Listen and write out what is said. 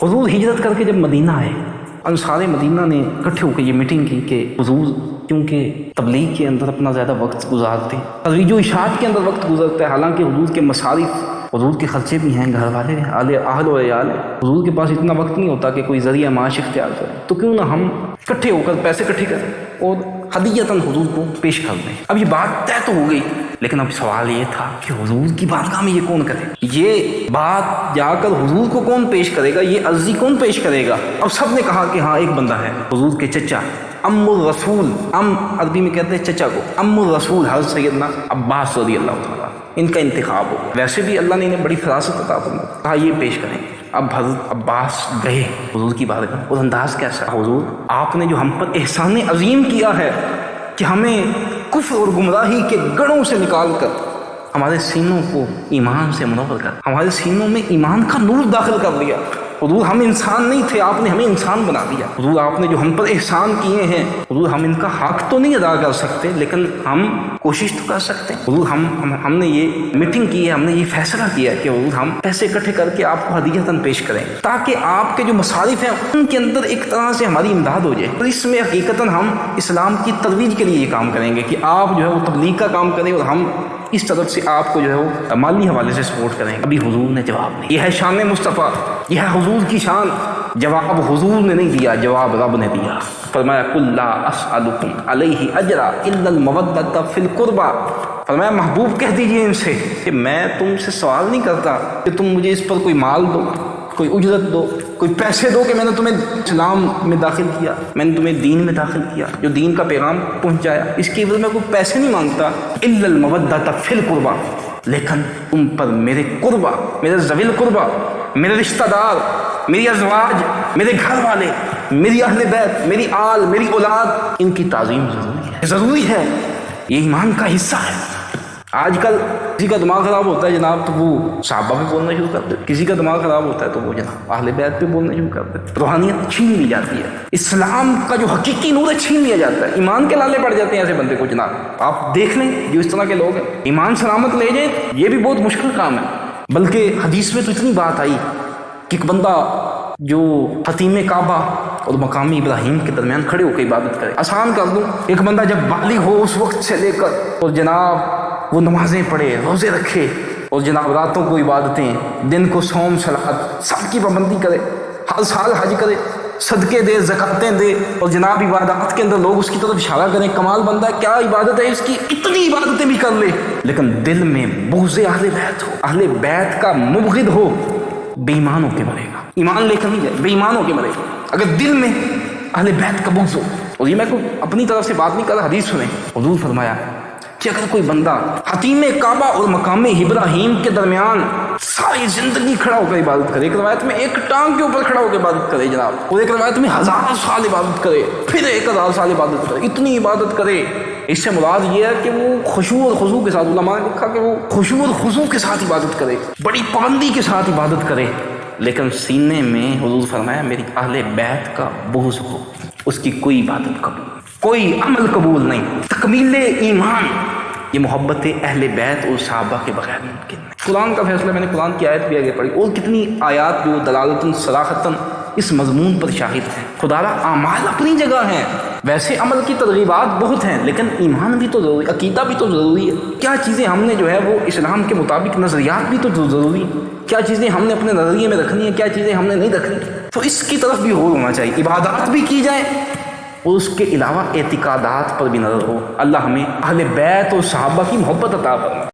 حضور ہجرت کر کے جب مدینہ آئے، انصار مدینہ نے اکٹھے ہو کے یہ میٹنگ کی کہ حضور کیونکہ تبلیغ کے اندر اپنا زیادہ وقت گزارتے ہیں، ترویج و اشاعت کے اندر وقت گزرتا ہے، حالانکہ حضور کے مصارف، حضور کے خرچے بھی ہیں، گھر والے ہیں، اہل و عیال ہیں، حضور کے پاس اتنا وقت نہیں ہوتا کہ کوئی ذریعہ معاش اختیار کرے، تو کیوں نہ ہم اکٹھے ہو کر پیسے اکٹھے کریں اور ہدیتاً حضور کو پیش کر دیں۔ اب یہ بات طے تو ہو گئی، لیکن اب سوال یہ تھا کہ حضور کی بارگاہ میں یہ کون کرے، یہ بات جا کر حضور کو کون پیش کرے گا، یہ عرضی کون پیش کرے گا؟ اب سب نے کہا کہ ہاں ایک بندہ ہے، حضور کے چچا ام الرسول، ام عربی میں کہتے ہیں چچا کو، ام الرسول حضرت سیدنا عباس رضی اللہ تعالیٰ، ان کا انتخاب ہو گیا۔ ویسے بھی اللہ نے انہیں بڑی فراست عطا فرمائی، کہا یہ پیش کریں۔ اب حضرت عباس گئے حضور کی بارگاہ، اور انداز کیسا؟ حضور آپ نے جو ہم پر احسان عظیم کیا ہے کہ ہمیں کفر اور گمراہی کے گڑھوں سے نکال کر ہمارے سینوں کو ایمان سے منور کر، ہمارے سینوں میں ایمان کا نور داخل کر دیا۔ حضور ہم انسان نہیں تھے، آپ نے ہمیں انسان بنا دیا۔ حضور آپ نے جو ہم پر احسان کیے ہیں، حضور ہم ان کا حق تو نہیں ادا کر سکتے، لیکن ہم کوشش تو کر سکتے ہیں۔ حضور ہم نے یہ میٹنگ کی ہے، ہم نے یہ فیصلہ کیا ہے کہ حضور ہم پیسے اکٹھے کر کے آپ کو ہدیتاً پیش کریں، تاکہ آپ کے جو مصارف ہیں ان کے اندر ایک طرح سے ہماری امداد ہو جائے۔ اور اس میں حقیقتاً ہم اسلام کی ترویج کے لیے یہ کام کریں گے کہ آپ جو ہے وہ تبلیغ کا کام کریں، اور ہم اس طرف سے آپ کو جو ہے وہ مالی حوالے سے سپورٹ کریں گے۔ ابھی حضور نے جواب نہیں، یہ ہے شان مصطفیٰ، یہ ہے حضور کی شان۔ جواب حضور نے نہیں دیا، جواب رب نے دیا۔ فرمایا قل لا اسألکم علیہ اجرا الا المودۃ فی القربى، فرمایا محبوب کہہ دیجئے ان سے کہ میں تم سے سوال نہیں کرتا کہ تم مجھے اس پر کوئی مال دو، کوئی اجرت دو، کوئی پیسے دو کہ میں نے تمہیں اسلام میں داخل کیا، میں نے تمہیں دین میں داخل کیا، جو دین کا پیغام پہنچایا، اس کی عوض میں کوئی پیسے نہیں مانگتا۔ الا المودۃ فی القربى، لیکن تم پر میرے قربا، میرے ذوی القربا، میرے رشتہ دار، میری ازواج، میرے گھر والے، میری اہل بیت، میری آل، میری اولاد، ان کی تعظیم ضروری ہے، یہ ایمان کا حصہ ہے۔ آج کل کسی کا دماغ خراب ہوتا ہے جناب تو وہ صحابہ پہ بولنا شروع کر دیتے، کسی کا دماغ خراب ہوتا ہے تو وہ جناب اہل بیت پہ بولنا شروع کر دیتے، روحانیت چھین لی جاتی ہے، اسلام کا جو حقیقی نور ہے چھین لیا جاتا ہے، ایمان کے لالے پڑ جاتے ہیں ایسے بندے کو۔ جناب آپ دیکھ لیں جو اس طرح کے لوگ ہیں، ایمان سلامت لے جائیں یہ بھی بہت مشکل کام ہے۔ بلکہ حدیث میں تو اتنی بات آئی کہ ایک بندہ جو حتیم کعبہ اور مقامی ابراہیم کے درمیان کھڑے ہو کے عبادت کرے، آسان کر دوں، ایک بندہ جب بالغ ہو اس وقت سے لے کر اور جناب وہ نمازیں پڑھے، روزے رکھے، اور جناب راتوں کو عبادتیں، دن کو صوم صلات سب کی پابندی کرے، ہر سال حج کرے، صدقے دے، زکاتیں دے، اور جناب عبادات کے اندر لوگ اس کی طرف اشارہ کریں، کمال بندہ کیا عبادت ہے اس کی، اتنی عبادتیں بھی کر لے، لیکن دل میں بغض اہل بیت ہو، اہل بیت کا مبغض ہو، بے ایمان ہو کے مرے گا، ایمان لے کر نہیں جائے، بے ایمان ہو کے مرے گا۔ اگر دل میں اہل بیت کا بغض ہو، اور یہ میں کوئی اپنی طرف سے بات نہیں کر رہا، حدیث سنیں، حضور فرمایا کہ اگر کوئی بندہ حتیم کعبہ اور مقام ابراہیم کے درمیان ساری زندگی کھڑا ہو کر عبادت کرے، ایک روایت میں ایک ٹانگ کے اوپر کھڑا ہو کے عبادت کرے جناب، اور ایک روایت میں 1000 سال عبادت کرے، پھر 1000 سال عبادت کرے، اتنی عبادت کرے، اس سے مراد یہ ہے کہ وہ خشوع اور خضوع کے ساتھ، علماء نے لکھا کہ وہ خشوع اور خضوع کے ساتھ عبادت کرے، بڑی پابندی کے ساتھ عبادت کرے، لیکن سینے میں حضور فرمایا میری اہل بیت کا بغض ہو، اس کی کوئی عبادت قبول، کوئی عمل قبول نہیں۔ تکمیل ایمان یہ محبت اہل بیت اور صحابہ کے بغیر ممکن نہیں۔ قرآن کا فیصلہ، میں نے قرآن کی آیت بھی آگے پڑھی، اور کتنی آیات جو دلالتاً صراحتاً اس مضمون پر شاہد ہیں۔ خدا را اعمال اپنی جگہ ہیں، ویسے عمل کی ترغیبات بہت ہیں، لیکن ایمان بھی تو ضروری، عقیدہ بھی تو ضروری ہے۔ کیا چیزیں ہم نے جو ہے وہ اسلام کے مطابق، نظریات بھی تو ضروری ہیں، کیا چیزیں ہم نے اپنے نظریے میں رکھنی ہیں، کیا چیزیں ہم نے نہیں رکھنی، تو اس کی طرف بھی غور ہونا چاہیے، عبادات بھی کی جائیں اور اس کے علاوہ اعتقادات پر بھی نظر ہو۔ اللہ ہمیں اہل بیت اور صحابہ کی محبت عطا فرمائے۔